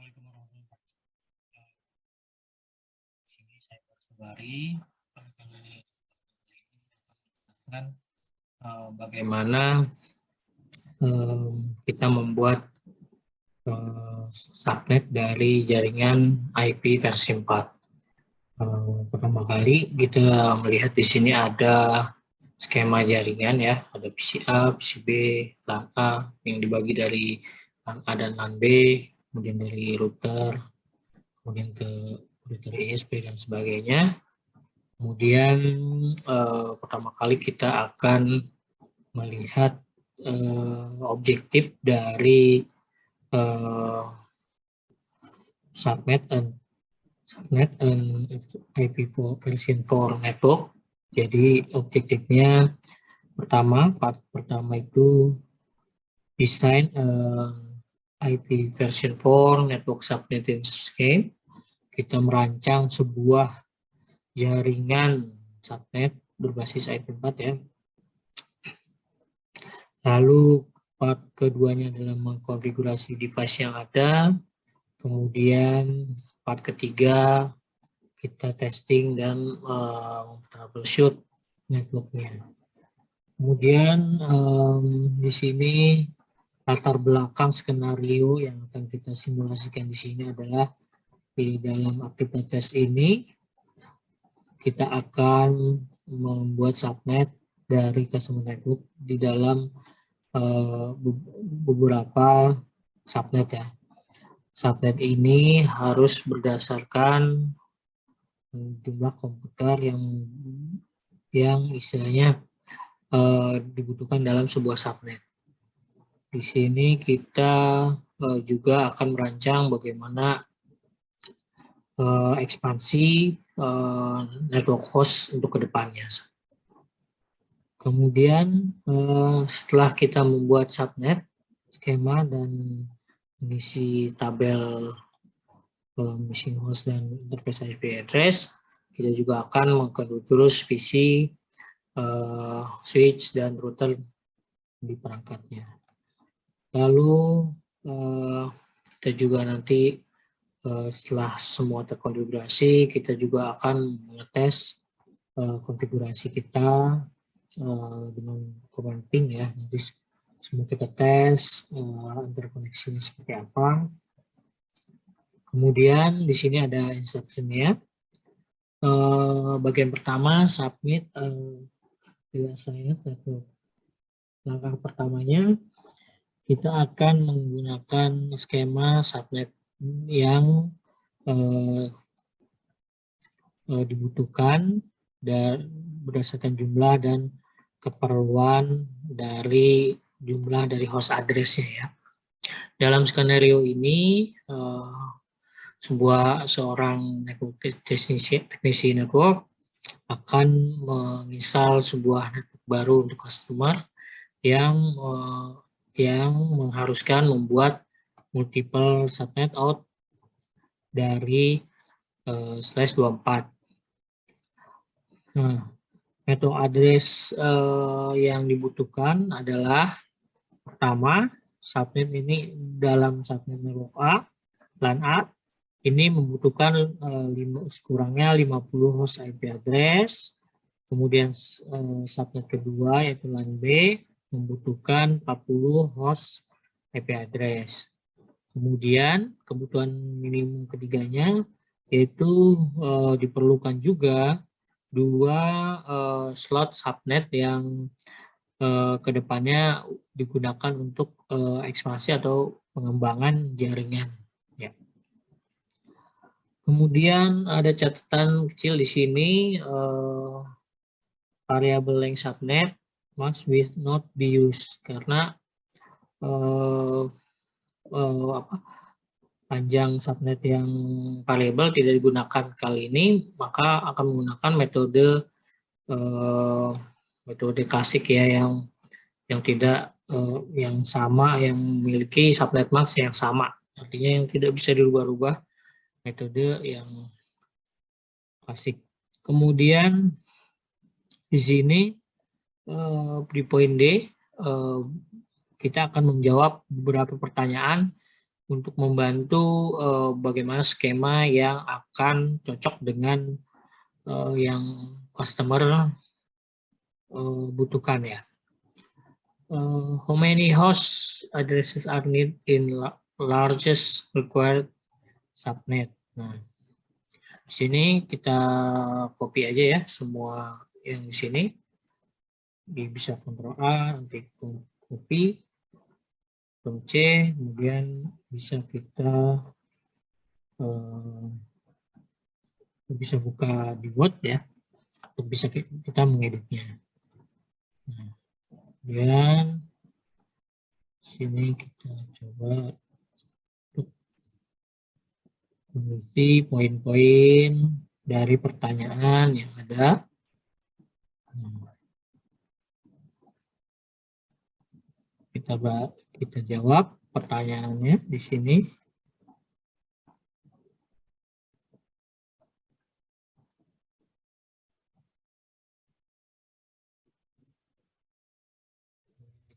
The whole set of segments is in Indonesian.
Assalamualaikum warahmatullahi wabarakatuh. Di sini saya Barsubari. Pada kali ini akan menjelaskan bagaimana kita membuat subnet dari jaringan IP versi 4. Pertama kali kita melihat di sini ada skema jaringan ya, ada PCA, PCB, LAN A yang dibagi dari LAN A dan LAN B, kemudian dari router, kemudian ke router ISP dan sebagainya. Kemudian pertama kali kita akan melihat objektif dari subnet and IP4 version 4 network. Jadi objektifnya part pertama itu desain IP version 4 network subnetting scheme. Kita merancang sebuah jaringan subnet berbasis IP4 ya. Lalu part keduanya adalah mengkonfigurasi device yang ada. Kemudian part ketiga kita testing dan troubleshoot networknya. Kemudian di sini latar belakang skenario yang akan kita simulasikan di sini adalah di dalam aktivitas ini kita akan membuat subnet dari customer network di dalam beberapa subnet ya. Subnet ini harus berdasarkan jumlah komputer yang istilahnya dibutuhkan dalam sebuah subnet. Di sini kita juga akan merancang bagaimana ekspansi network host untuk kedepannya. Kemudian setelah kita membuat subnet, skema dan mengisi tabel machine host dan interface IP address, kita juga akan mengkonfigurasi PC, switch dan router di perangkatnya. Lalu kita juga nanti setelah semua terkonfigurasi, kita juga akan mengetes konfigurasi kita dengan command ping ya. Nanti semua kita tes interkoneksinya seperti apa. Kemudian di sini ada instruksinya. Bagian pertama submit assigned network. Langkah pertamanya kita akan menggunakan skema subnet yang dibutuhkan dan berdasarkan jumlah dan keperluan dari jumlah dari host address-nya ya. Dalam skenario ini seorang teknisi network akan menginstal sebuah network baru untuk customer yang mengharuskan membuat multiple subnet out dari /24. Nah, metode address yang dibutuhkan adalah pertama, subnet ini dalam subnet network A, LAN A, ini membutuhkan kurangnya 50 host IP address. Kemudian subnet kedua yaitu LAN B membutuhkan 40 host IP address. Kemudian kebutuhan minimum ketiganya yaitu diperlukan juga 2 slot subnet yang kedepannya digunakan untuk ekspansi atau pengembangan jaringan. Ya. Kemudian ada catatan kecil di sini, variable length subnet must not be used karena panjang subnet yang variable tidak digunakan kali ini, maka akan menggunakan metode klasik ya yang tidak yang sama, yang memiliki subnet max yang sama, artinya yang tidak bisa dirubah-rubah, metode yang klasik. Kemudian di sini di poin D kita akan menjawab beberapa pertanyaan untuk membantu bagaimana skema yang akan cocok dengan yang customer butuhkan ya. How many host addresses are needed in largest required subnet? Nah, di sini kita copy aja ya semua yang di sini. Bisa Ctrl A, nanti copy, Ctrl C, kemudian bisa kita bisa buka di Word ya, untuk bisa kita mengeditnya. Nah, kemudian sini kita coba untuk mengisi poin-poin dari pertanyaan yang ada. Kita jawab pertanyaannya di sini.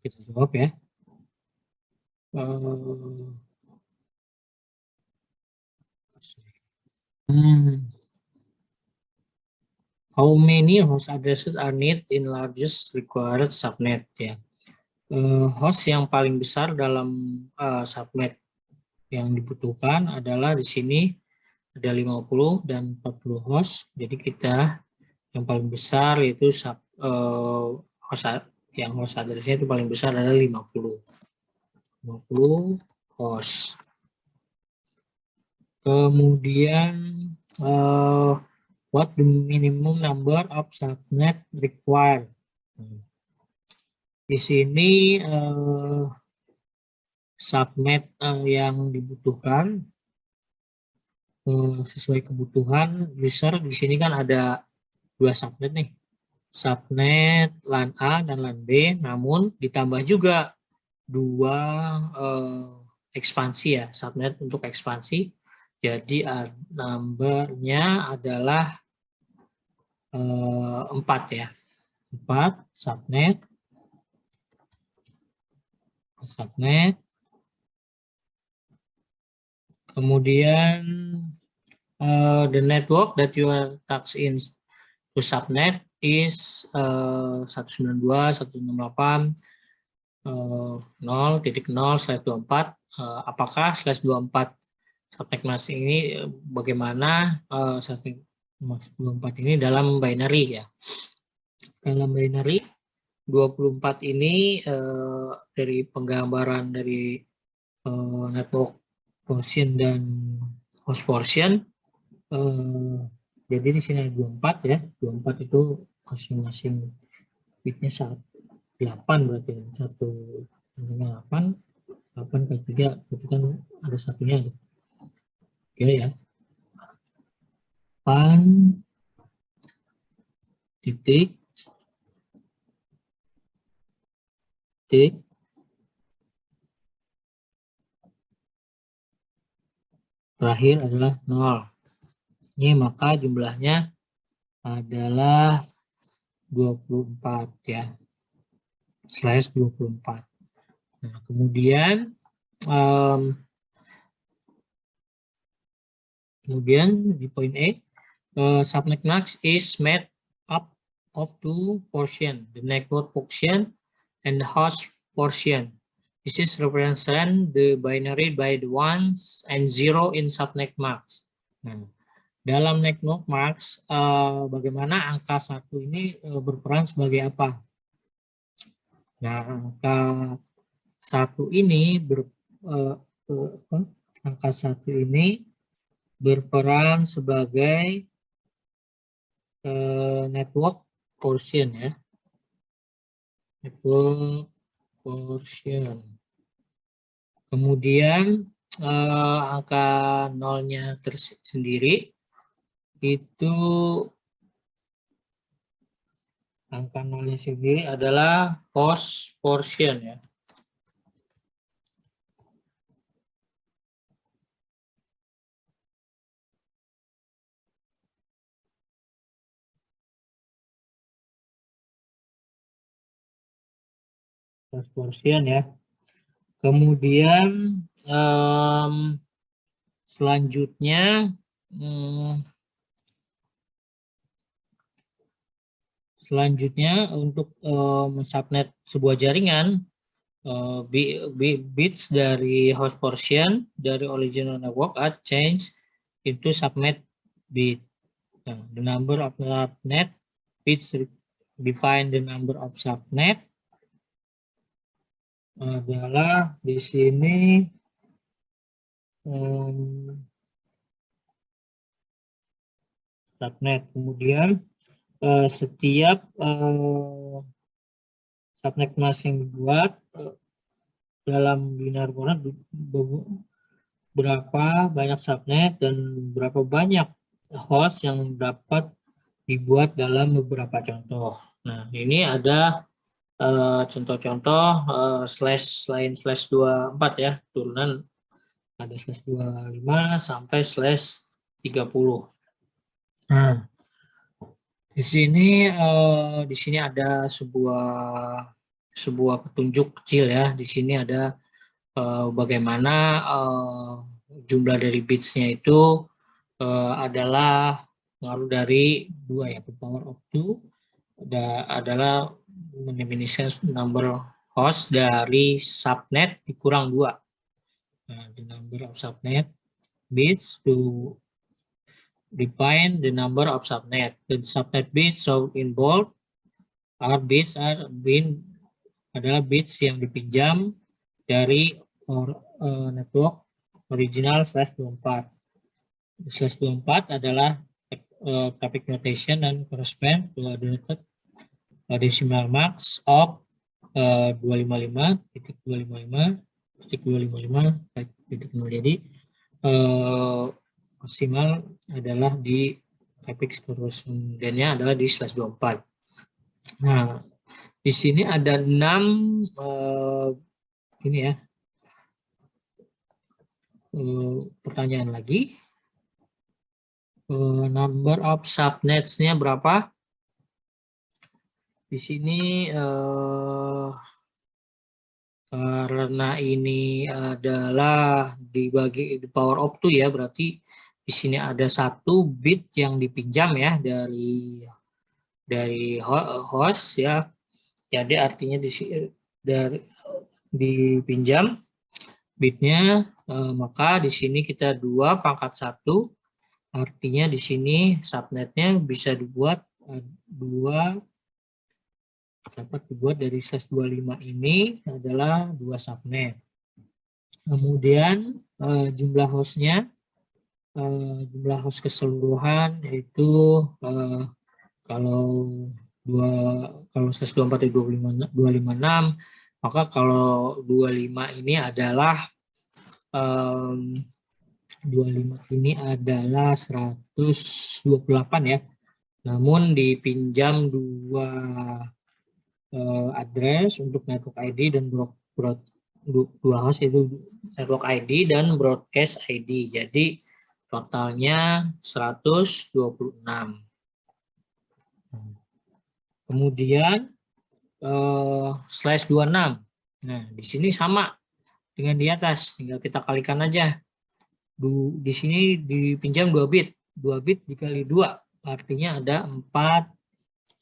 Kita jawab ya. How many host addresses are needed in largest required subnet ya. Host yang paling besar dalam subnet yang dibutuhkan adalah di sini ada 50 dan 40 host. Jadi kita yang paling besar yaitu host addressnya itu paling besar adalah 50 host. Kemudian what the minimum number of subnet required? Di sini subnet yang dibutuhkan sesuai kebutuhan user. Di sini kan ada 2 subnet nih, subnet LAN A dan LAN B, namun ditambah juga 2 ekspansi ya, subnet untuk ekspansi. Jadi numbernya adalah 4 ya, 4 subnet. Kemudian the network that you are tagged in to subnet is 192.168.0.24. Apakah /24 subnet mask ini bagaimana subnet mask 24 ini dalam binary ya. Dalam binary 24 ini dari penggambaran dari network portion dan host portion. Jadi di sini ada 24 ya. 24 itu masing-masing bitnya 8 berarti 1,8 kali 3 itu kan ada satunya ada. Oke ya. 8 titik terakhir adalah 0. Ini maka jumlahnya adalah 24 ya. /24. Nah, kemudian di poin E, subnet mask is made up of 2 portion, the network portion and the host portion. This is represent the binary by the ones and zero in subnet mask. Nah, dalam network mask, bagaimana angka 1 ini berperan sebagai apa? Nah, angka 1 ini berperan sebagai network portion ya. Network portion. Kemudian angka 0-nya tersendiri itu adalah host portion ya. Host portion ya. Kemudian selanjutnya untuk subnet sebuah jaringan, bits dari host portion dari original network are changed into subnet bit. Nah, the number of subnet bits define the number of subnet adalah di sini subnet. Kemudian setiap subnet masing dibuat dalam linear coordinate berapa banyak subnet dan berapa banyak host yang dapat dibuat dalam beberapa contoh. Nah, ini ada contoh-contoh selain slash 24 ya, turunan ada slash 25 sampai slash 30. Nah, di sini ada sebuah petunjuk kecil ya. Di sini ada bagaimana jumlah dari bitsnya itu adalah pengaruh dari 2 ya, power of 2 adalah mendefinisikan number host dari subnet dikurang 2. Nah, the number of subnet bits to define the number of subnet. The subnet bits shown in bold adalah bits yang dipinjam dari network original slash 24. Slash 24 adalah topic notation and correspond to the decimal marks of 255.255.255.0. Jadi maksimal adalah di topic korrespondennya adalah di slash 24. Nah, di sini ada 6 ini ya. Pertanyaan lagi. Number of subnets-nya berapa? Di sini karena ini adalah dibagi power of 2 ya, berarti di sini ada 1 bit yang dipinjam ya dari host ya. Jadi artinya dipinjam bitnya, maka di sini kita 2 pangkat 1, artinya di sini subnetnya bisa dibuat 2 dapat dibuat dari slash 25 ini adalah 2 subnet. Kemudian jumlah hostnya, jumlah host keseluruhan yaitu kalau slash 24 itu 256, maka kalau 25 ini adalah 128 ya. Namun dipinjam 2 address untuk network ID dan dua host itu network ID dan broadcast ID. Jadi totalnya 126. Kemudian slash 26. Nah, di sini sama dengan di atas, tinggal kita kalikan aja. Di sini dipinjam 2 bit. 2 bit dikali 2, artinya ada 4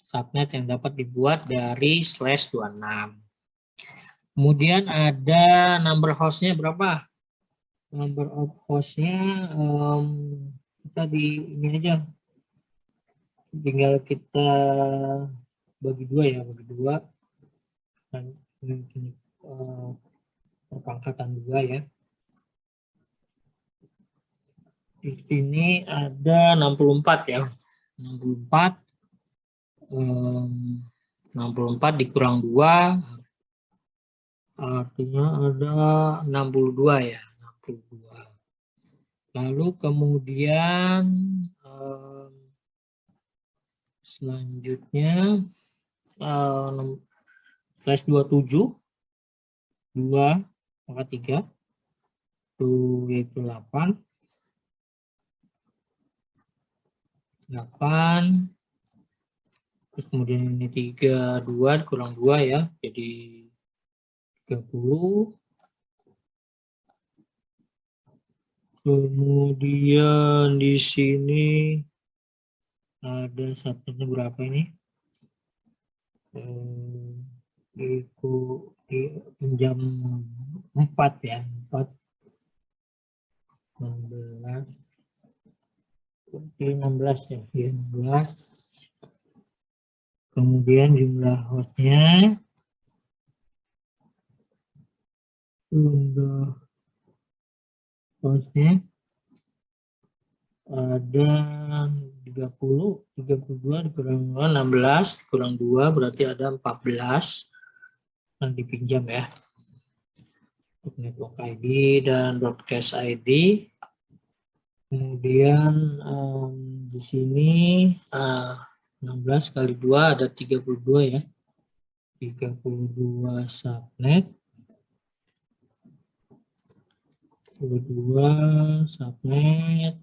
subnet yang dapat dibuat dari slash 26. Kemudian ada number hostnya berapa? Number of hostnya kita di ini aja. Tinggal kita bagi 2 ya, bagi 2. Dan perpangkatan 2 ya. Di sini ada 64 ya. 64 dikurang 2 artinya ada 62 ya. 62. Lalu kemudian selanjutnya slash 27 2 pangkat 3 itu yaitu 8 terus kemudian ini 32 kurang 2 ya, jadi 30 Kemudian di sini ada subnetnya berapa ini? Di jam 4 ya, 4 16 16 ya, 16. Kemudian jumlah hostnya ada 30, 32 dikurang 16, kurang 2 berarti ada 14 yang dipinjam ya. Untuk network ID dan broadcast ID. Kemudian di sini 16 kali 2 ada 32 ya. 32 subnet. 32 subnet.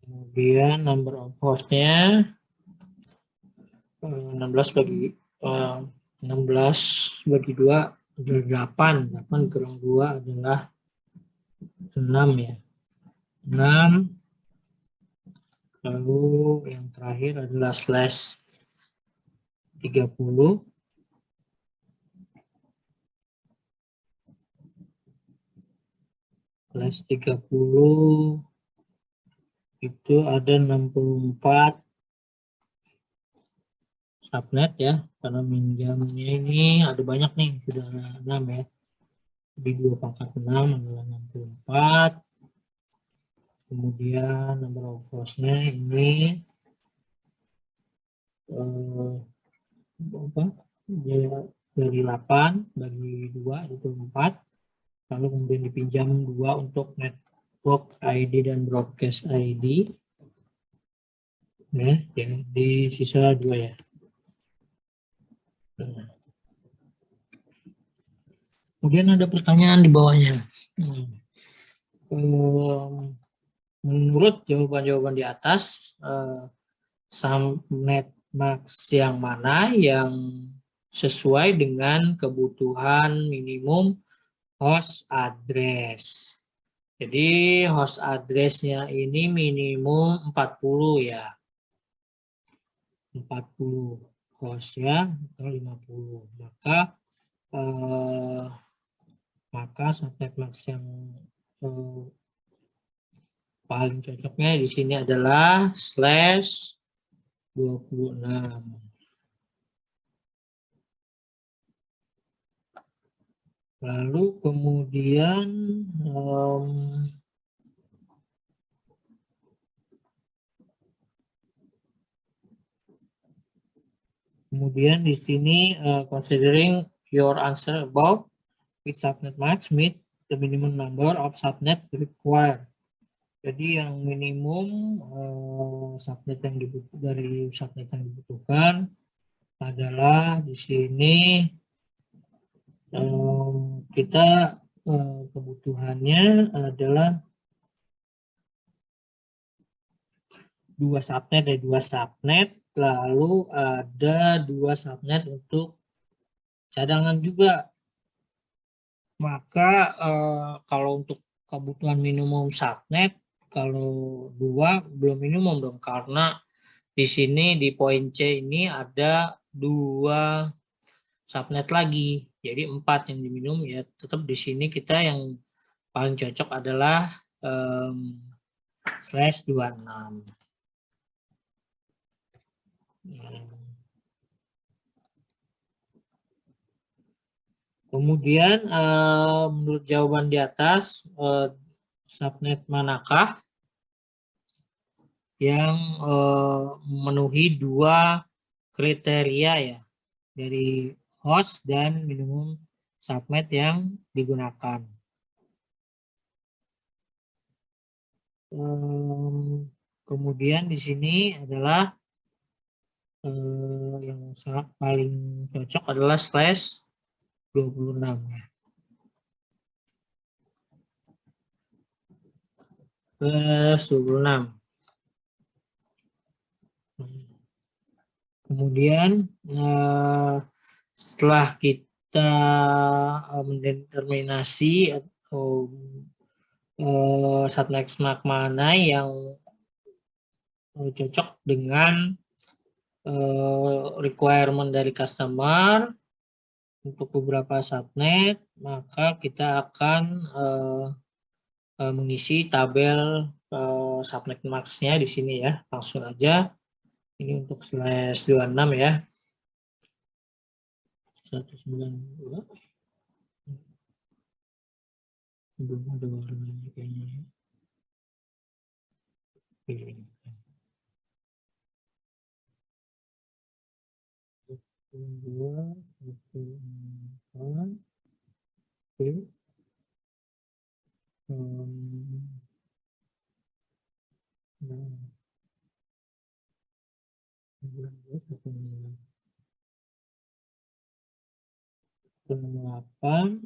Kemudian number of hostnya 16 bagi 16 bagi 2 adalah 8. 8 kurang 2 adalah 6 ya. 6. Lalu yang terakhir adalah slash 30. Slash 30 itu ada 64 subnet ya, karena minjamnya ini ada banyak nih, sudah 6 ya. Di 2 pangkat 6 adalah 64. Kemudian number of hostnya ini dari 8 bagi 2 itu 4. Lalu kemudian dipinjam 2 untuk network ID dan broadcast ID. Nah, jadi sisa 2 ya. Kemudian ada pertanyaan di bawahnya. Menurut jawaban-jawaban di atas, subnet max yang mana yang sesuai dengan kebutuhan minimum host address? Jadi host address-nya ini minimum 40 ya. 40 host ya, atau 50. Maka subnet max yang paling cocoknya di sini adalah slash 26. Lalu kemudian di sini considering your answer above, which subnet max meet the minimum number of subnet required. Jadi yang minimum subnet yang dari subnet yang dibutuhkan adalah di sini kita kebutuhannya adalah 2 subnet dari 2 subnet, lalu ada 2 subnet untuk cadangan juga. Maka kalau untuk kebutuhan minimum subnet, kalau 2 belum minimum dong, karena di sini di poin C ini ada 2 subnet lagi, jadi 4 yang diminum ya. Tetap di sini kita yang paling cocok adalah slash 26. Kemudian menurut jawaban di atas, subnet manakah yang memenuhi 2 kriteria ya dari host dan minimum subnet yang digunakan? Kemudian di sini adalah yang sangat paling cocok adalah slash 26 ya. Slash 26. Kemudian Setelah kita mendeterminasi atau subnet mana yang cocok dengan requirement dari customer untuk beberapa subnet, maka kita akan mengisi tabel subnet max-nya di sini ya. Langsung aja. Ini untuk slash 26 ya. 192. Belum ada warnanya kayaknya. Oke. Dua, satu, empat. Oke. Delapan,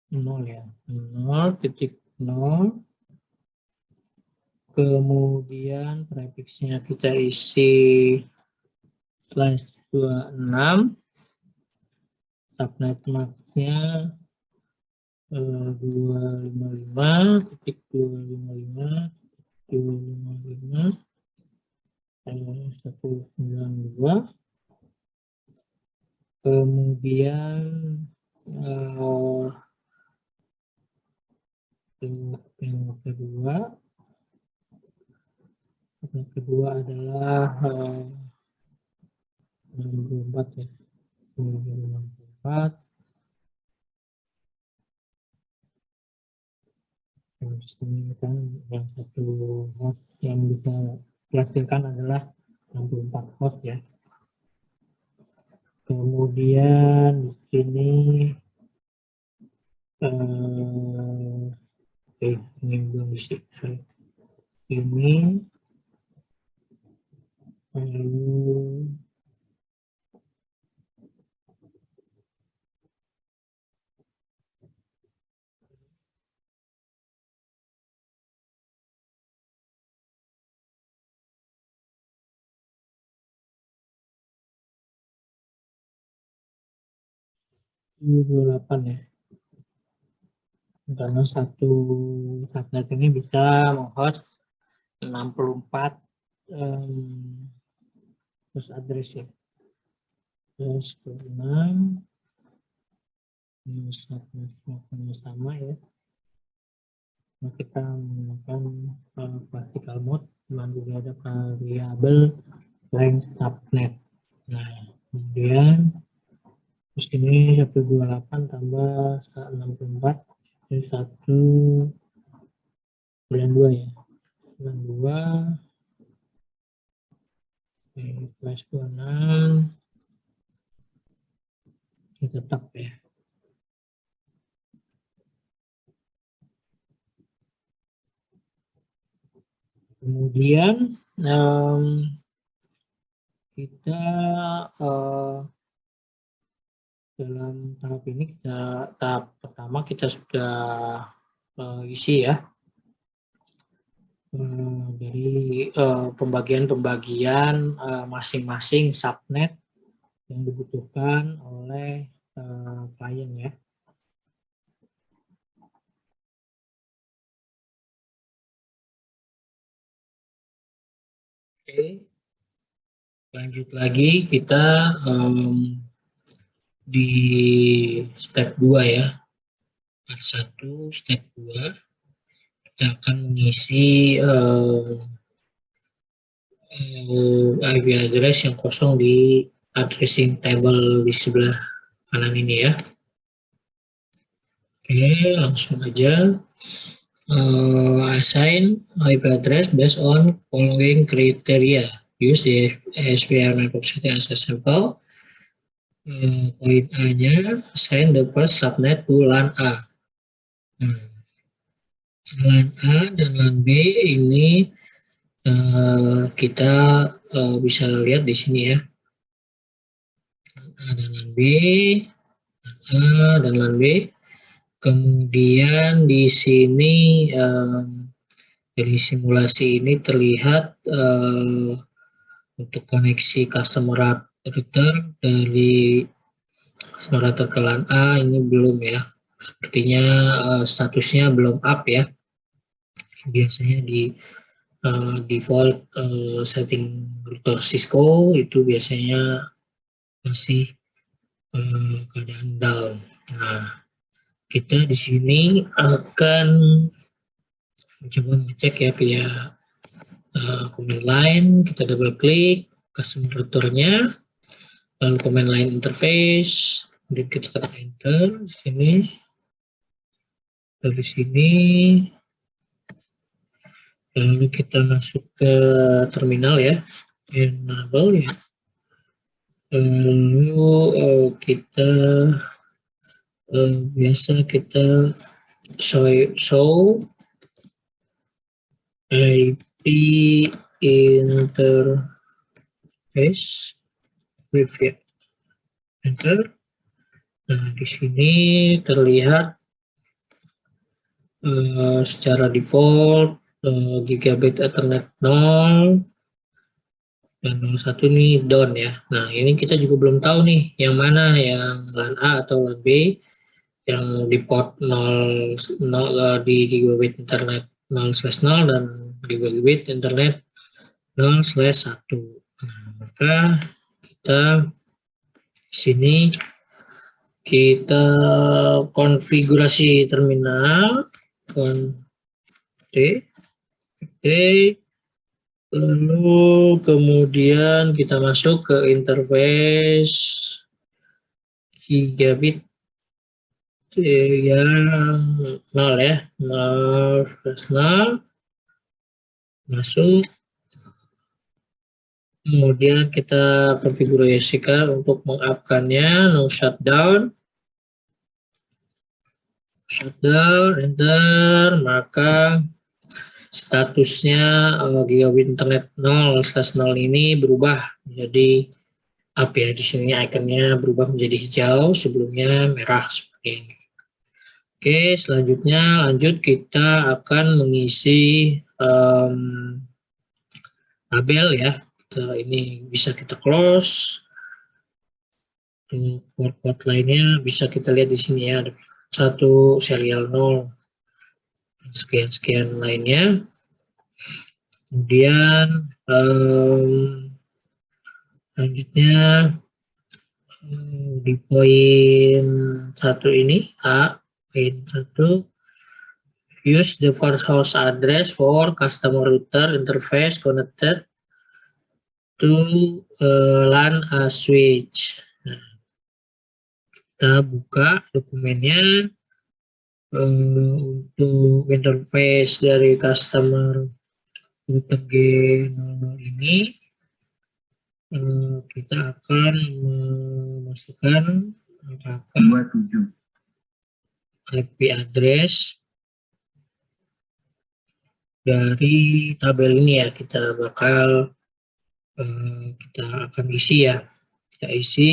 0 ya, 0.0. Kemudian prefixnya kita isi slash 26. Subnet max-nya 255.255 192. Kemudian yang kedua adalah 64 ya, 64. Ini kan yang satu host yang bisa dihasilkan adalah 64 host ya. Kemudian di sini ini belum diisi. Ini lalu ini 28 ya. Karena satu subnet ini bisa menghost 64 terus address ya. Terus 6 ini subnet sama ya. Nah, kita menggunakan classical mode dengan juga ada variabel length subnet. Nah, kemudian terus ini 128 tambah 64 ini 192 ya. 92 plus 26 ini tetap ya. Kemudian kita dalam tahap ini tahap pertama kita sudah isi ya dari pembagian masing-masing subnet yang dibutuhkan oleh klien ya. Oke, lanjut lagi kita di step 2 ya. Part 1 step 2 kita akan mengisi IP address yang kosong di addressing table di sebelah kanan ini ya. Oke, langsung aja. Assign IP address based on following criteria. Use the ASPR network setting as a sample. Poin A-nya, assign the first subnet to LAN A. LAN A dan LAN B ini kita bisa lihat di sini ya. LAN A dan LAN B, LAN A dan LAN B. Kemudian di sini dari simulasi ini terlihat untuk koneksi customer router dari customer router ke LAN A ini belum ya. Sepertinya statusnya belum up ya. Biasanya di default setting router Cisco itu biasanya masih keadaan down. Nah, kita di sini akan mencoba mengecek ya via command line. Kita double klik custom routernya, lalu command line interface, kemudian kita tekan enter di sini. Dari sini lalu kita masuk ke terminal ya, enable ya. Lalu kita biasa kita show IP interface with ya. Enter. Nah, di sini terlihat secara default gigabit Ethernet 0 dan 01 nih down ya. Nah, ini kita juga belum tahu nih yang mana yang LAN A atau LAN B yang di port 0, di gigabit internet 0/0 dan gigabit internet 0/1. Nah, maka kita di sini kita konfigurasi terminal lalu kemudian kita masuk ke interface gigabit yang 0 ya, 0/0 masuk. Kemudian kita konfigurasikan untuk mengupkannya no shutdown, enter, maka statusnya gigabit internet 0/0 ini berubah menjadi up ya. Di sini ikonnya berubah menjadi hijau, sebelumnya merah seperti ini. Oke, selanjutnya lanjut kita akan mengisi tabel ya. Ini bisa kita close. Port-port lainnya bisa kita lihat di sini ya, ada 1 serial 0 sekian lainnya. Kemudian selanjutnya di poin 1 ini poin 1, use the first host address for customer router interface connected to LAN A switch. Nah, kita buka dokumennya. Untuk interface dari customer router G00 ini kita akan memasukkan IP address dari tabel ini ya. Kita akan isi ya. Kita isi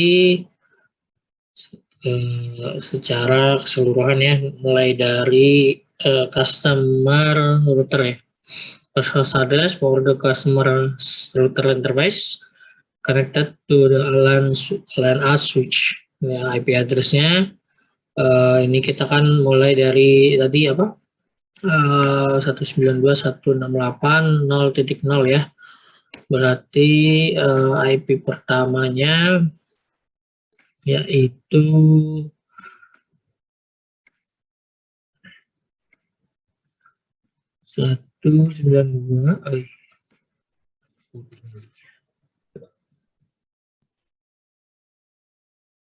secara keseluruhan ya, mulai dari customer router ya. First host address for the customer router interface connected to the LAN A switch. Ya, IP address-nya ini kita kan mulai dari tadi apa? 192.168.0.0 ya. Berarti IP pertamanya yaitu 192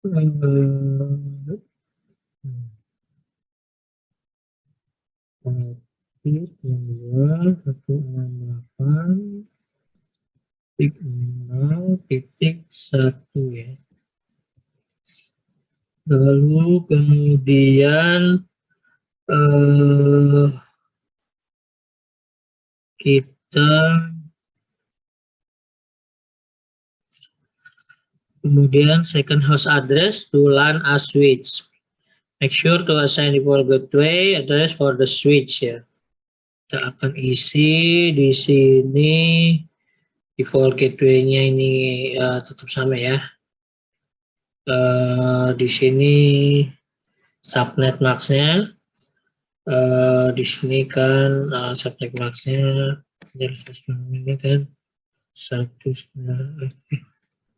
168.0.1 ya. Lalu kemudian kita second host address to LAN A switch. Make sure to assign default gateway address for the switch ya. Kita akan isi di sini default gateway-nya ini tetap sama ya. Di sini subnet max-nya, di sini kan subnet max-nya ini kan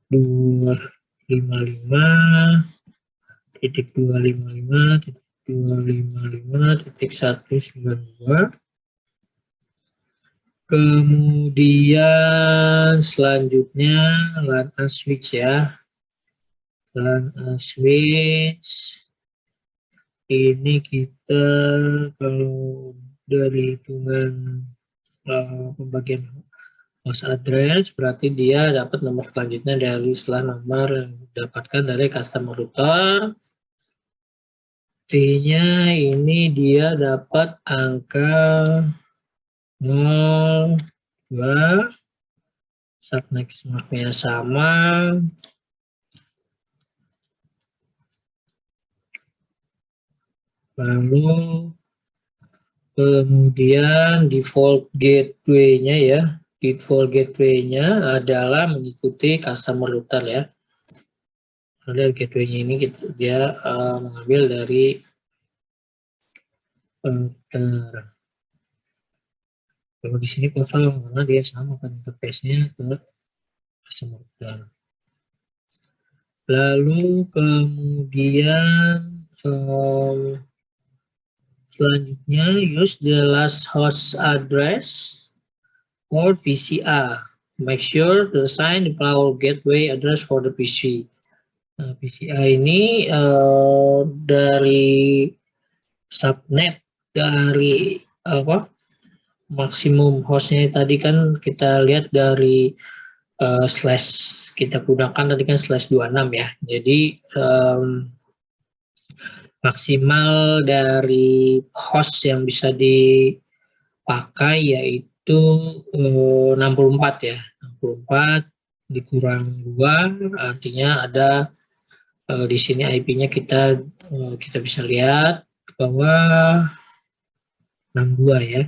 255.255.192. Kemudian selanjutnya LAN switch ya. LAN switch ini kita kalau dari hitungan pembagian host address berarti dia dapat nomor selanjutnya dari setelah nomor yang didapatkan dari customer router. Artinya ini dia dapat angka 02, subnet max-nya sama, lalu kemudian default gateway-nya ya, default gateway-nya adalah mengikuti customer router ya. Ada gateway-nya ini dia mengambil dari router. Kalau di sini kosong karena dia sama kan interface-nya ke customer router. Lalu kemudian selanjutnya use the last host address or PCA. Make sure to assign the power gateway address for the PC. Nah, PCA ini dari subnet dari maksimum hostnya tadi kan kita lihat dari slash kita gunakan tadi kan /26 ya. Jadi maksimal dari host yang bisa dipakai yaitu 64 ya. 64 dikurang 2 artinya ada di sini IP-nya kita bisa lihat bahwa 62 ya.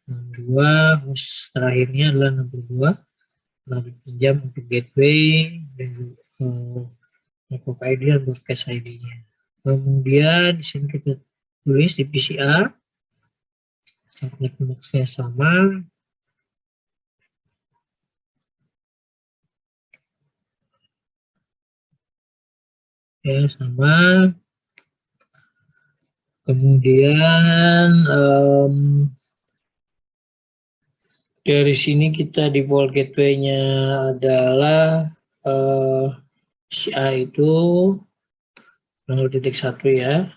62 host terakhirnya adalah 62. Nah, dipinjam untuk gateway dan network ID dan broadcast ID-nya. Kemudian di sini kita tulis di PCA subnet max-nya sama, ya sama. Kemudian dari sini kita default gateway-nya adalah PCA itu 0.1 ya.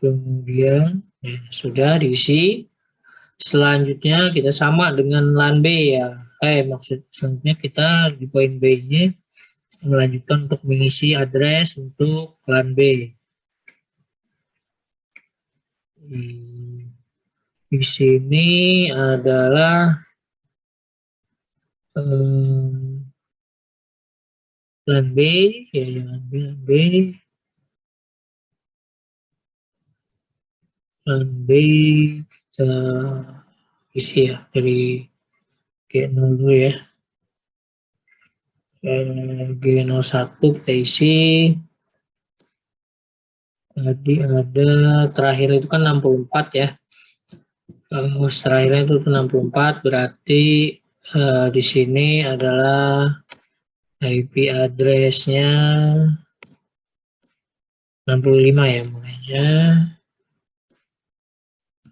Kemudian ya, sudah diisi. Selanjutnya kita sama dengan LAN B ya. Maksud selanjutnya kita di poin B ini melanjutkan untuk mengisi address untuk LAN B. Di sini adalah LAN B ya, LAN B kita isi ya dari G0 dulu ya. G01 kita isi. Tadi ada terakhir itu kan 64 ya. Terakhirnya itu 64 berarti di sini adalah IP address-nya 65 ya mulainya.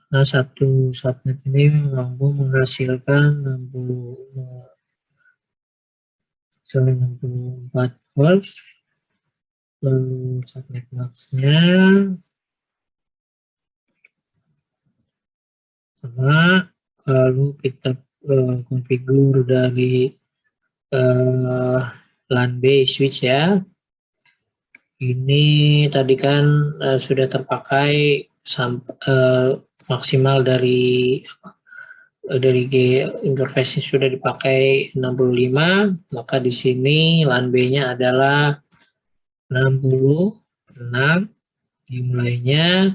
Nah, satu subnet ini mampu menghasilkan 64 host. Lalu subnet max-nya sama, lalu kita konfigur dari LAN B switch ya. Ini tadi kan sudah terpakai maksimal dari interface sudah dipakai 65, maka di sini LAN B-nya adalah 66 dimulainya,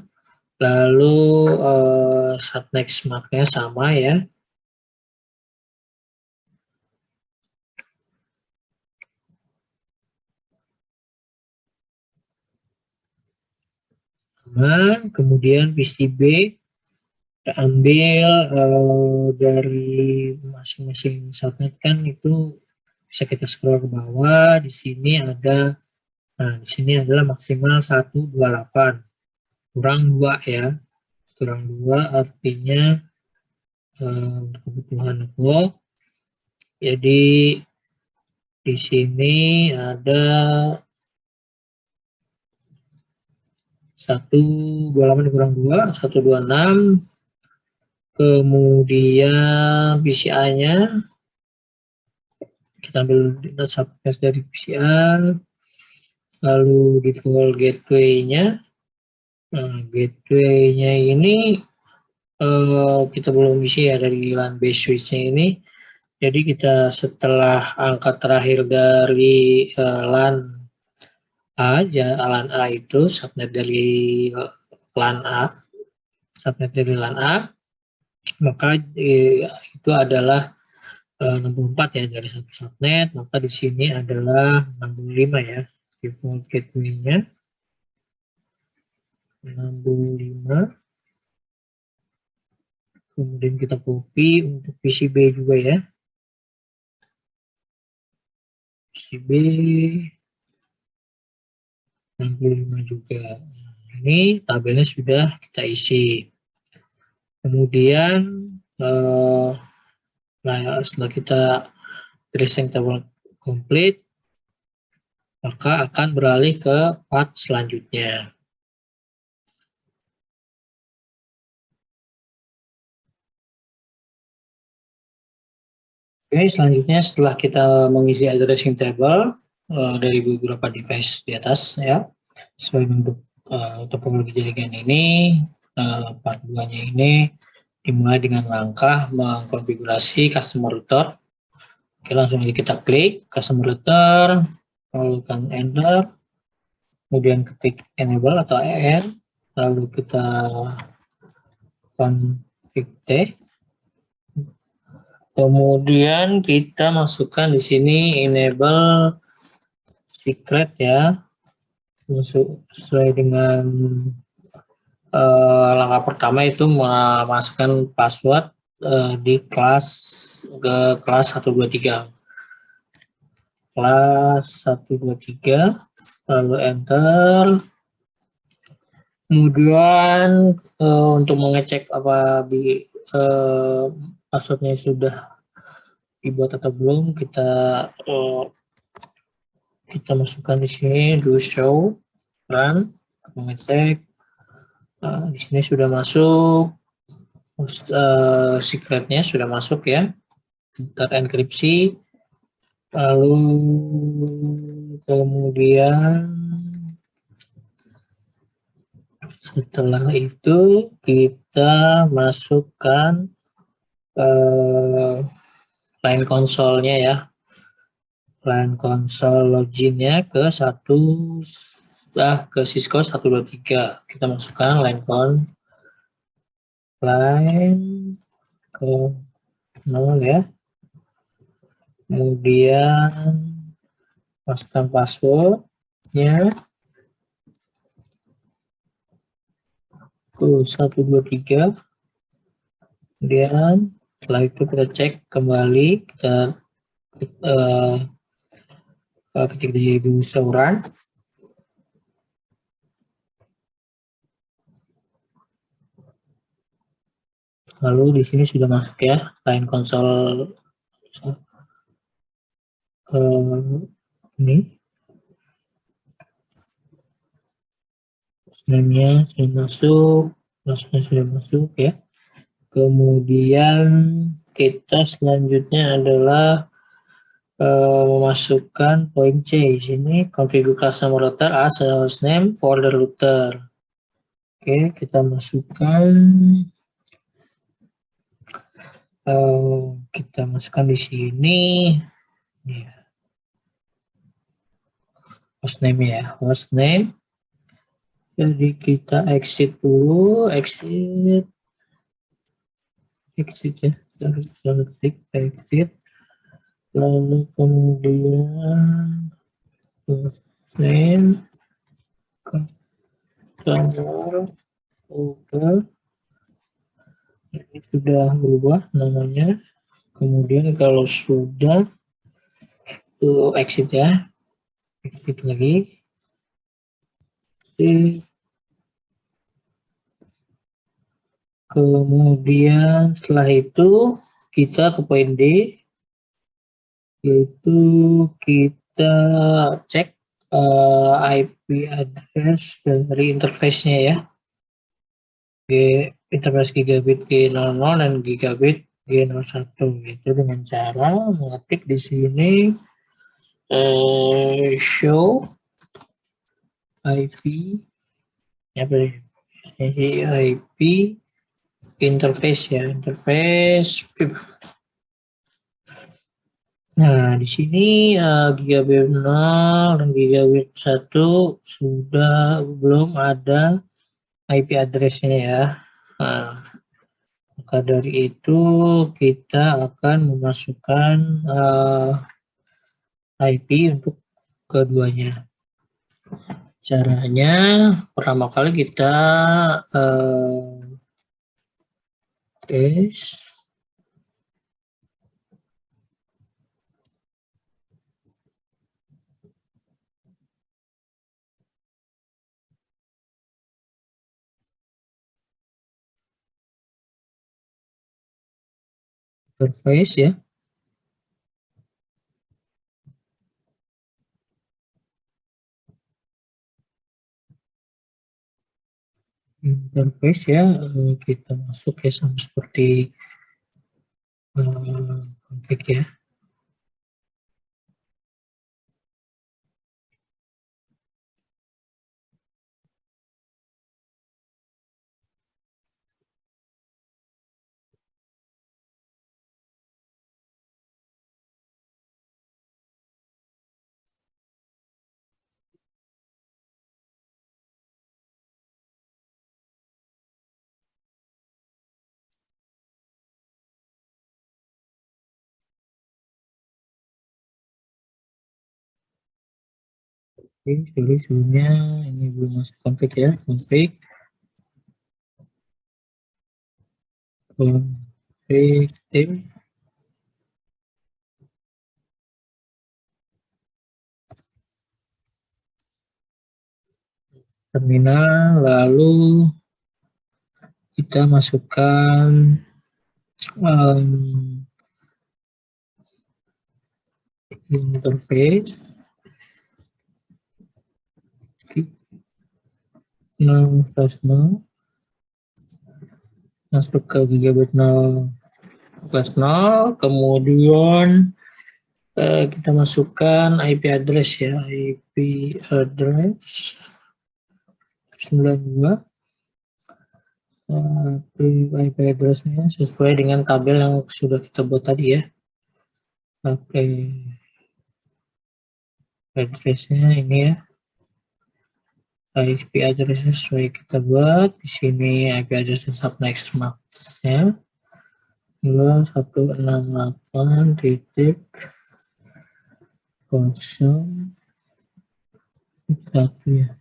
lalu subnet max-nya sama ya. Nah, kemudian visi B kita ambil dari masing-masing subnet kan itu bisa kita scroll ke bawah. Di sini ada, nah di sini adalah maksimal 128 kurang 2 ya, kurang 2 artinya kebutuhan aku. Jadi di sini ada 128 kurang 2, 126. Kemudian PCI-nya kita ambil subnet dari PCI, lalu default gateway-nya. Nah, gateway-nya ini kita belum isi ya dari LAN base switch-nya ini. Jadi kita setelah angka terakhir dari LAN A, ya LAN A itu subnet dari LAN A, subnet dari LAN A, maka itu adalah 64 ya dari satu subnet, maka di sini adalah 65 ya default gateway-nya 65. Kemudian kita copy untuk PCB juga ya, PCB 65 juga. Ini tabelnya sudah kita isi. Kemudian setelah kita tracing table complete, maka akan beralih ke part selanjutnya. Oke, selanjutnya setelah kita mengisi addressing table dari beberapa device di atas ya, sesuai bentuk topologi jaringan ini, part 2-nya ini dimulai dengan langkah mengkonfigurasi customer router. Oke, langsung aja kita klik customer router, lalu kan enter, kemudian ketik enable atau EN, lalu kita config T. Kemudian kita masukkan di sini enable secret ya, sesuai dengan langkah pertama itu memasukkan password di kelas 123. Kelas 123, lalu enter. Kemudian untuk mengecek apa passwordnya sudah dibuat atau belum, kita masukkan di sini do show run, mengecek. Di sini sudah masuk, secretnya sudah masuk ya, terenkripsi. Lalu kemudian setelah itu kita masukkan line konsolnya ya, line konsol loginnya ke Cisco 123. Kita masukkan line ke 0 ya. Kemudian masukkan passwordnya ke 123. Kemudian setelah itu kita cek kembali, kita ketik di sini do show run. Lalu di sini sudah masuk ya line konsol ini. Name-nya sudah masuk, passwordnya sudah masuk ya. Kemudian kita selanjutnya adalah memasukkan poin C. Di sini configure customer router as a hostname for the router. Oke, kita masukkan di sini hostname ya, hostname. Jadi kita exit dulu, exit ya, kita ketik exit, lalu kemudian hostname folder ini sudah berubah namanya. Kemudian kalau sudah, itu exit ya, exit lagi. Kemudian setelah itu kita ke poin D, yaitu kita cek IP address dari interface-nya ya. Interface gigabit G00 dan gigabit G01, itu dengan cara mengetik di sini show IP IP interface ya, interface VIP. Nah, di sini gigabit 0 dan gigabit 1 sudah belum ada IP address-nya ya. Nah, maka dari itu kita akan memasukkan IP untuk keduanya. Caranya pertama kali kita tes interface ya. Interface ya, kita masuk ya sama seperti config ya. Oke, sebelumnya ini belum masuk config ya, config tim terminal, lalu kita masukkan interface masuk ke gigabit 0/0, kemudian kita masukkan IP address ya, IP address 92. IP address-nya sesuai dengan tabel yang sudah kita buat tadi ya. Oke, address-nya ini ya. IP address sesuai kita buat di sini. IP address subnext max-nya 2168.0.1 ya.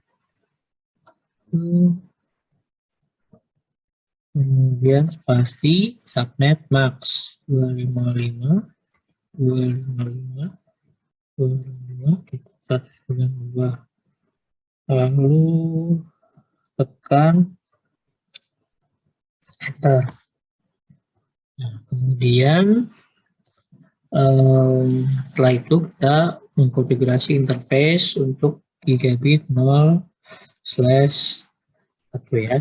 Kemudian spasi subnet max 255 kita 192, lalu tekan enter. Nah, kemudian setelah itu kita mengkonfigurasi interface untuk gigabit 0/1 ya.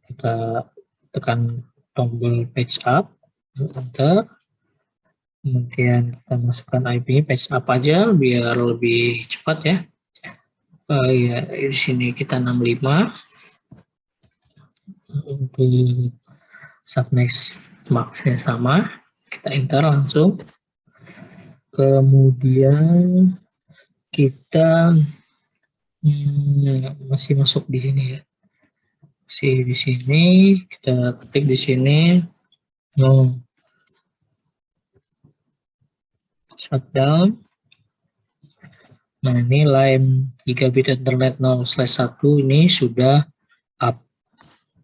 Kita tekan tombol page up, enter. Kemudian kita masukkan IP page up aja biar lebih cepat ya. Ya di sini kita 65 untuk subnext max-nya sama, kita enter langsung. Kemudian kita masih masuk di sini ya, masih di sini kita ketik di sini shutdown. Nah, ini line gigabit internet 0/1 ini sudah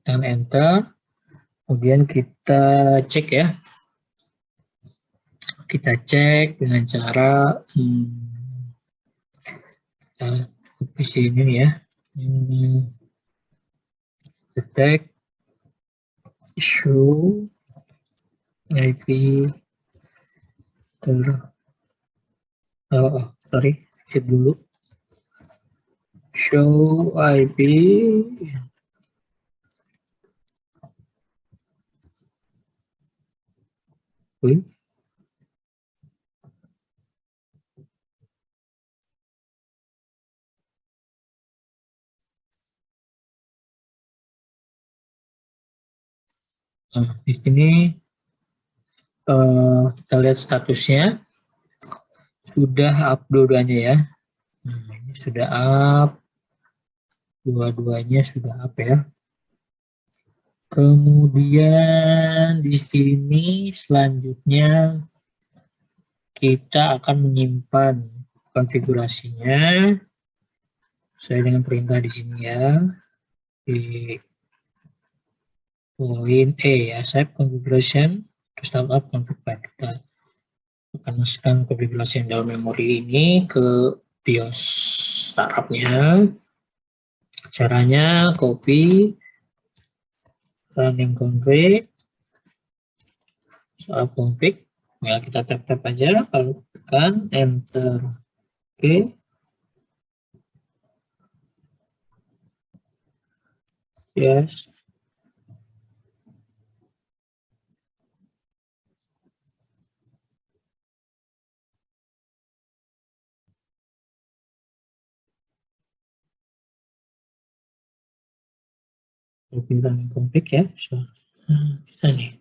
tekan enter, kemudian kita cek ya, kita cek dengan cara copy sini ya, detect show IP sorry, cek dulu show IP Nah, di sini kita lihat statusnya sudah up dua-duanya ya. Nah, ini sudah up, dua-duanya sudah up ya. Kemudian di sini selanjutnya kita akan menyimpan konfigurasinya sesuai dengan perintah di sini ya, di poin E ya, save configuration to startup config file. Kita akan masukkan konfigurasi yang dalam memori ini ke BIOS startupnya. Caranya copy running config, startup config, ya kita tap aja, kalau tekan enter, oke. Yes. Running config ya, bisa nih.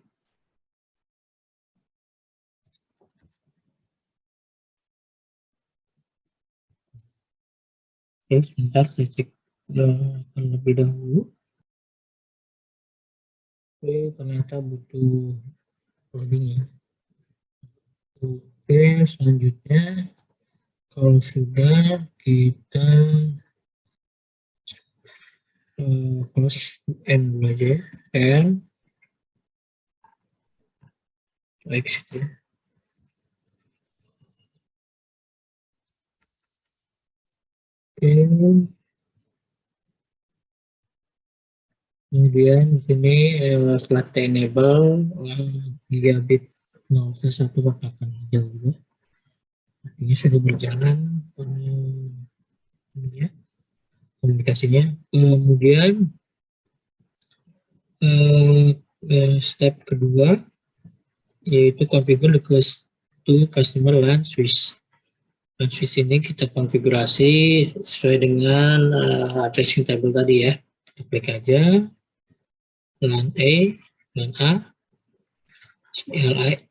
Oke, sebentar saya cek terlebih dahulu. Oke, ternyata butuh loading ya. Oke, selanjutnya kalau sudah kita close N dulu aja ya, N exit ya. Oke, kemudian di sini setelah enable gigabit 0.1 maka akan hijau juga. Artinya sudah berjalan ya, komunikasinya. Kemudian step kedua yaitu configure request to customer LAN switch. LAN switch ini kita konfigurasi sesuai dengan addressing table tadi ya. Kita klik aja LAN E, LAN A, CLI,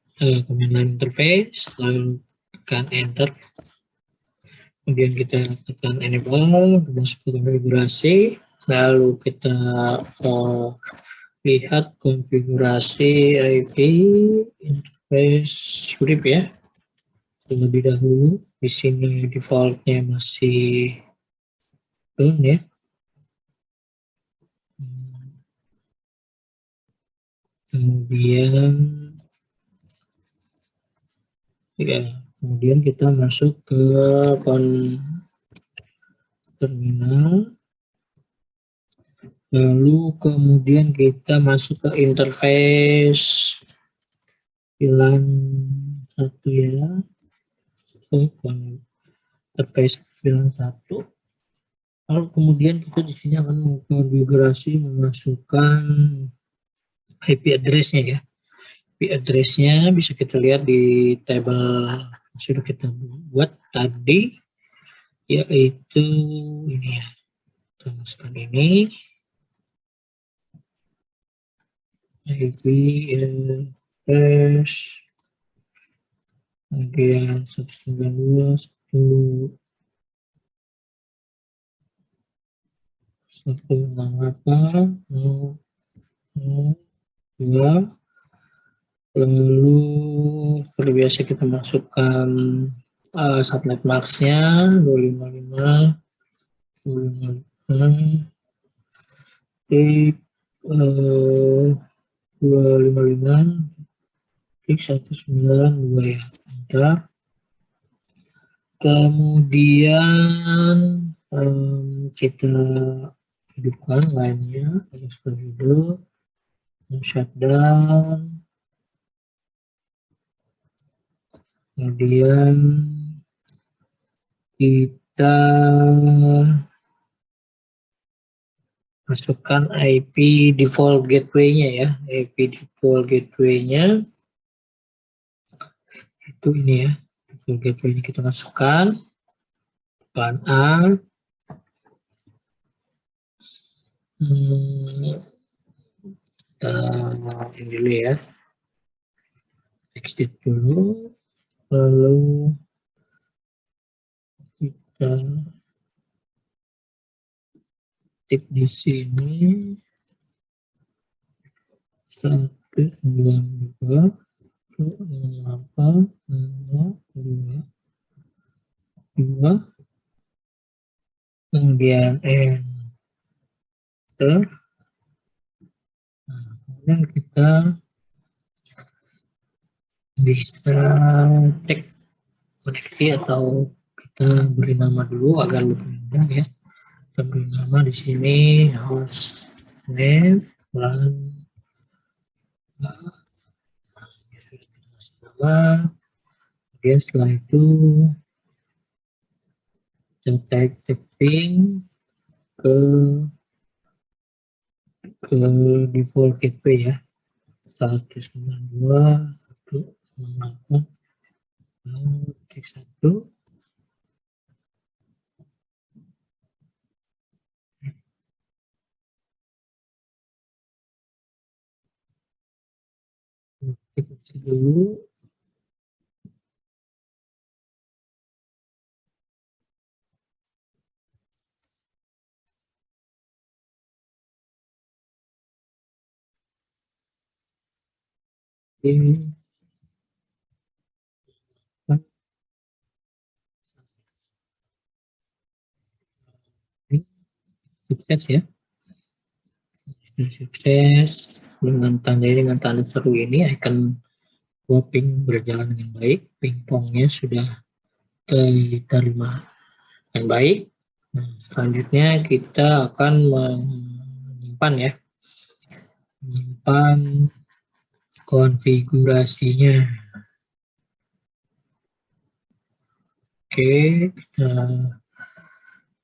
command line interface, lalu tekan enter. Kemudian kita tekan enable, masuk ke konfigurasi, lalu kita lihat konfigurasi IP interface script ya. Terlebih dahulu di sini defaultnya masih on ya. Kemudian kita masuk ke terminal, lalu kemudian kita masuk ke interface LAN 1 ya, interface LAN 1. Lalu kemudian kita di sini akan mengkonfigurasi memasukkan IP address-nya ya. IP address-nya bisa kita lihat di table yang sudah kita buat tadi, yaitu ini ya. Kita masukkan ini IP address, kemudian 192.168.0.2, lalu seperti biasa kita masukkan subnet max-nya 255, 255, 255 klik 192 ya, enter. Kemudian kita hidupkan lainnya, explore hidup, shutdown, kemudian kita masukkan IP default gateway-nya ya, IP default gateway-nya itu ini ya, default gateway-nya kita masukkan, plan A, kita ini dulu ya, exit dulu, lalu kita ketik di sini 192 2, kemudian enter. Nah, kemudian kita bisa cek koneksi atau kita beri nama dulu agar lebih mudah ya. Kita beri nama di sini host name dan nama. Kemudian setelah itu kita setting ke default gateway ya, 192.168.1. Kita cek dulu. Ini sukses ya, sukses dengan tanda seru ini, icon ping berjalan dengan baik, pingpongnya sudah diterima dengan baik. Nah, selanjutnya kita akan menyimpan ya, menyimpan konfigurasinya. Oke, kita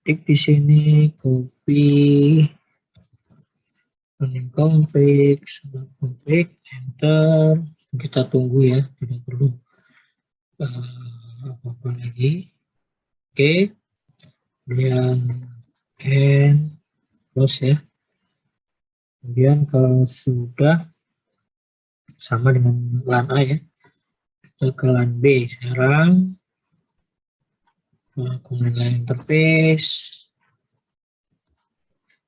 klik di sini copy config, config, enter. Kita tunggu ya, tidak perlu apa-apa lagi. Oke, kemudian end close ya. Kemudian kalau sudah sama dengan LAN A ya, kita ke LAN B sekarang. Kemudian LAN interface,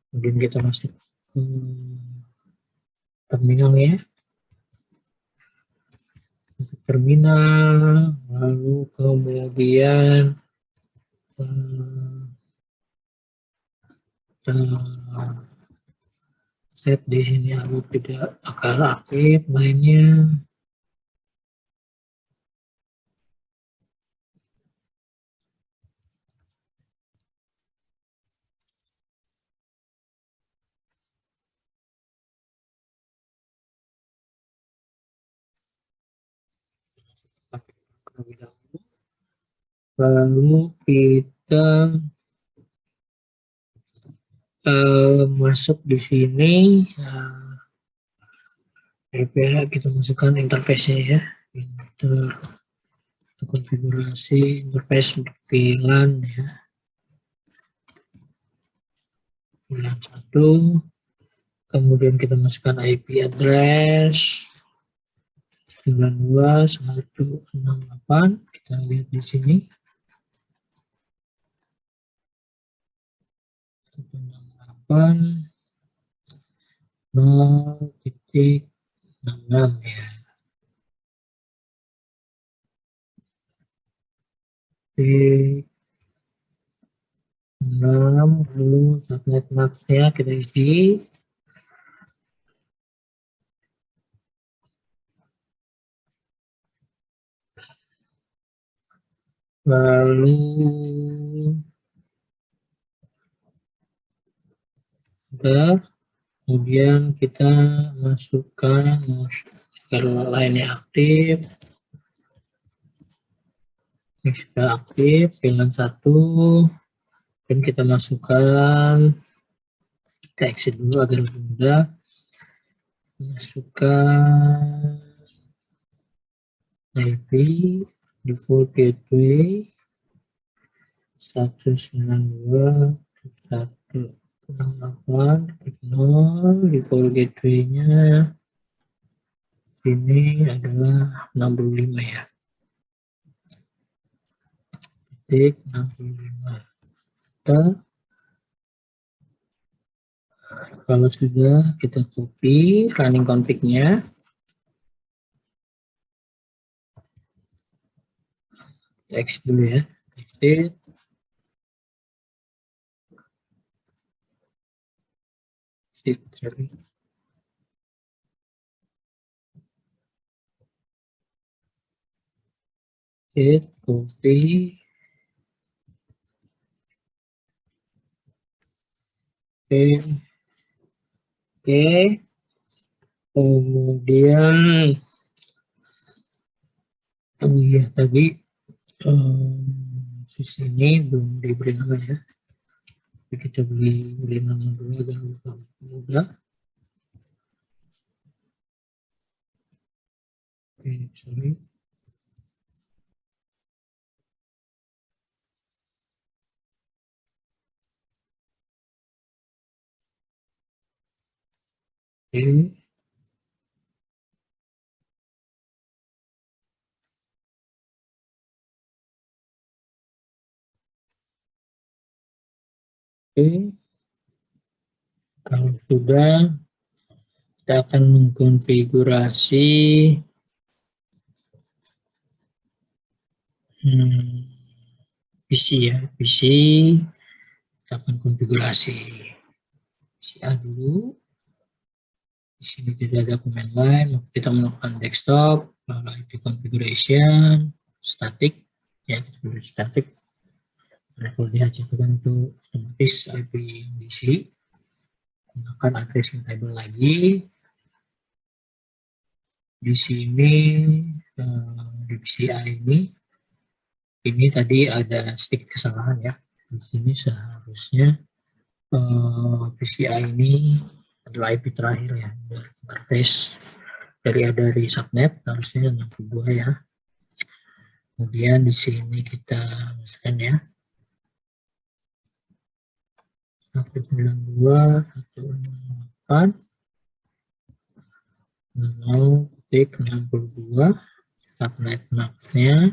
kemudian kita masuk ke terminal ya, untuk terminal, lalu kemudian set di sini agar tidak aktif mainnya. Lalu kita masuk di sini, kita masukkan interface-nya ya, konfigurasi interface untuk VLAN ya, VLAN 1, kemudian kita masukkan IP address 92.168, kita lihat di sini 168 0.66 ya. Di 6, lalu subnet max-nya kita isi Lalu udah, kemudian kita masukkan agar lainnya aktif. Ini sudah aktif, VLAN 1, dan kita masukkan, kita exit dulu agar mudah. Masukkan IP default gateway 192.168.0. Default gateway-nya ini adalah 65 ya. Titik 65. Kalau sudah, kita copy running config-nya. Exit dulu ya. Exit. Sorry. Exit, copy. Oke. Kemudian, oh iya tadi sisi ini belum diberi nama ya. Jadi kita beri nama dulu agar mudah. Oke, sorry. Oke. Oke. Kalau sudah, kita akan mengkonfigurasi PC ya. PC, kita akan konfigurasi PC A dulu. Di sini tidak ada command line, maka kita melakukan desktop, lalu IP configuration, static, ya kita pilih static. Kalau dihasilkan itu otomatis IP diisi. Gunakan addressing table lagi. Di sini di PCI ini tadi ada sedikit kesalahan ya. Di sini seharusnya PCI ini adalah IP terakhir ya, dari interface dari subnet harusnya 62 ya. Kemudian di sini kita masukkan ya 192.168.0.62 subnet max-nya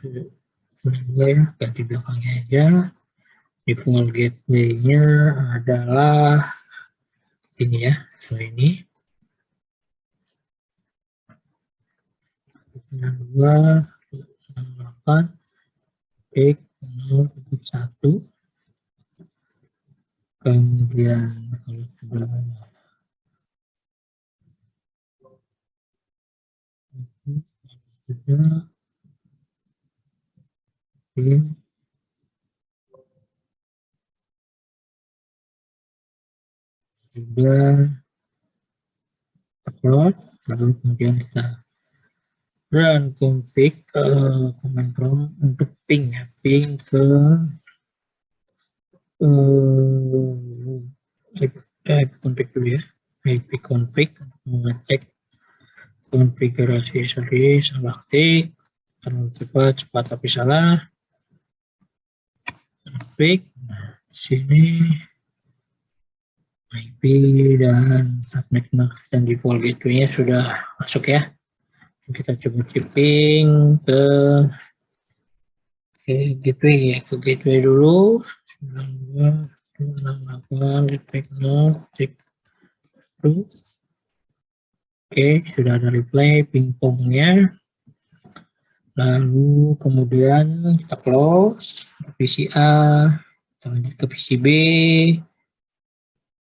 192 ya, ganti belakangnya aja. Default gateway-nya adalah ini ya, ini 92.168.0.1. Kemudian kalau sudah upload, lalu kemudian kita run config command prompt untuk ping ya, ping ke config dulu ya, IP config mengecek konfigurasi. Sorry, salah klik, terlalu cepat tapi salah. Config, nah, sini IP dan subnet max dan default gateway-nya sudah masuk ya. Kita coba ping ke gateway ya, ke gateway dulu. 92.168.0.1. Oke, sudah ada replay pingpongnya. Lalu kemudian kita close PC A, kita lanjut ke PC B.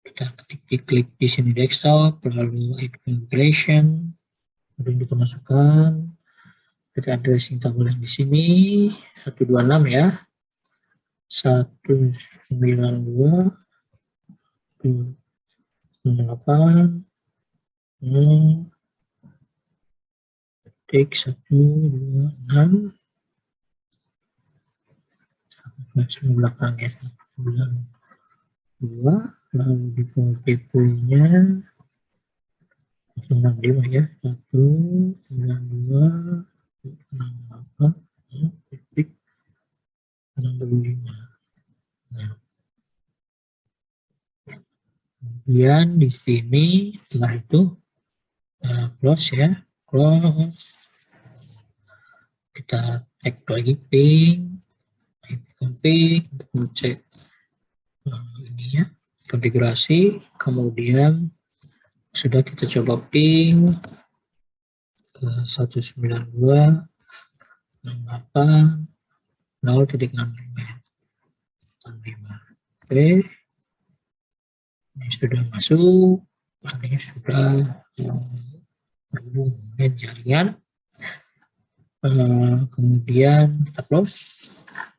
Kita klik di sini desktop, lalu IP configuration, kemudian kita masukkan Kita addressing tabel yang di sini 126 ya. 192 8 ketik 126 masuk belakangnya 192 lalu di PP-nya 165 ya 192 68 ketik 65. Nah, kemudian di sini setelah itu close ya, close. Kita cek lagi ping config untuk mengecek ini ya konfigurasi. Kemudian sudah kita coba ping ke 192 68 0.65. Oke, ini sudah masuk, ini sudah terhubung dengan jaringan. Kemudian kita close,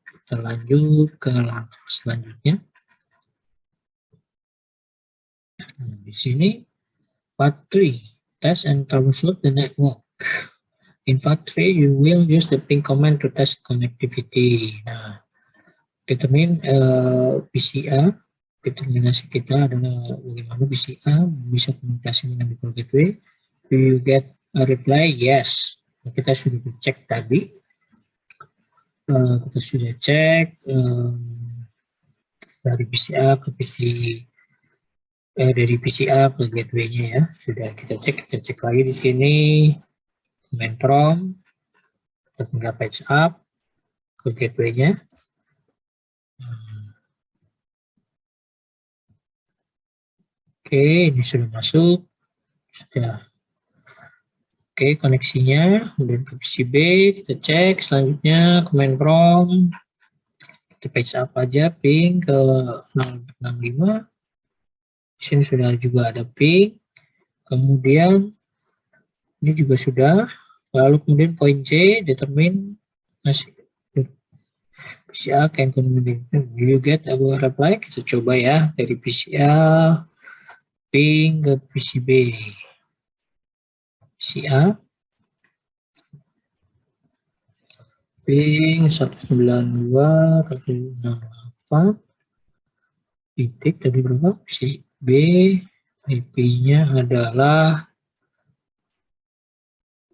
kita lanjut ke langkah selanjutnya. Nah, di sini part 3, test and troubleshoot the network. In part 3, you will use the ping command to test connectivity. Nah, determine PCA, determinasi kita adalah bagaimana PCA bisa komunikasi dengan default gateway. Do you get a reply? Yes. Nah, kita sudah cek tadi. Kita sudah cek dari PCA ke dari PCA ke gateway-nya ya. Sudah kita cek lagi di sini. Command prompt, kita tinggal patch up ke gateway-nya. Oke, ini sudah masuk. Sudah. Oke, koneksinya. Kemudian ke PCB, kita cek. Selanjutnya, command prompt. Kita patch up aja ping ke 065. Di sini sudah juga ada ping. Kemudian, ini juga sudah. Lalu kemudian point C, determine masih PCA can communicate. Do you get a reply? Kita coba ya dari PCA ping ke PCB. PCA ping 192.168 titik tadi berapa? PCB IP-nya adalah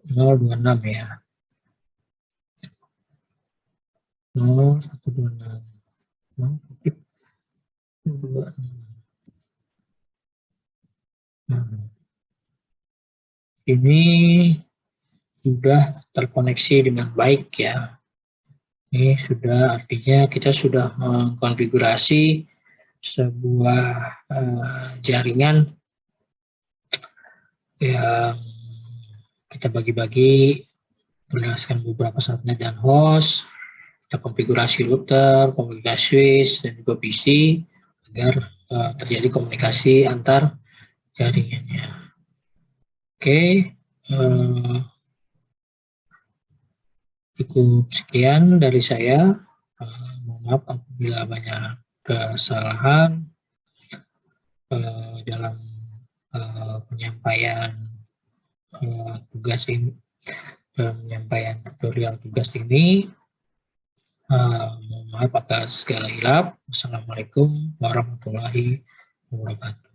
026 ya. 0126 Nah, ini sudah terkoneksi dengan baik ya. Ini sudah artinya kita sudah mengkonfigurasi sebuah jaringan yang kita bagi-bagi berdasarkan beberapa subnet dan host. Kita konfigurasi router, konfigurasi switch, dan juga PC agar terjadi komunikasi antar jaringannya. Oke, cukup sekian dari saya. Mohon maaf apabila banyak kesalahan dalam penyampaian tugas ini, penyampaian tutorial tugas ini. Mohon maaf atas segala hilap. Wassalamualaikum warahmatullahi wabarakatuh.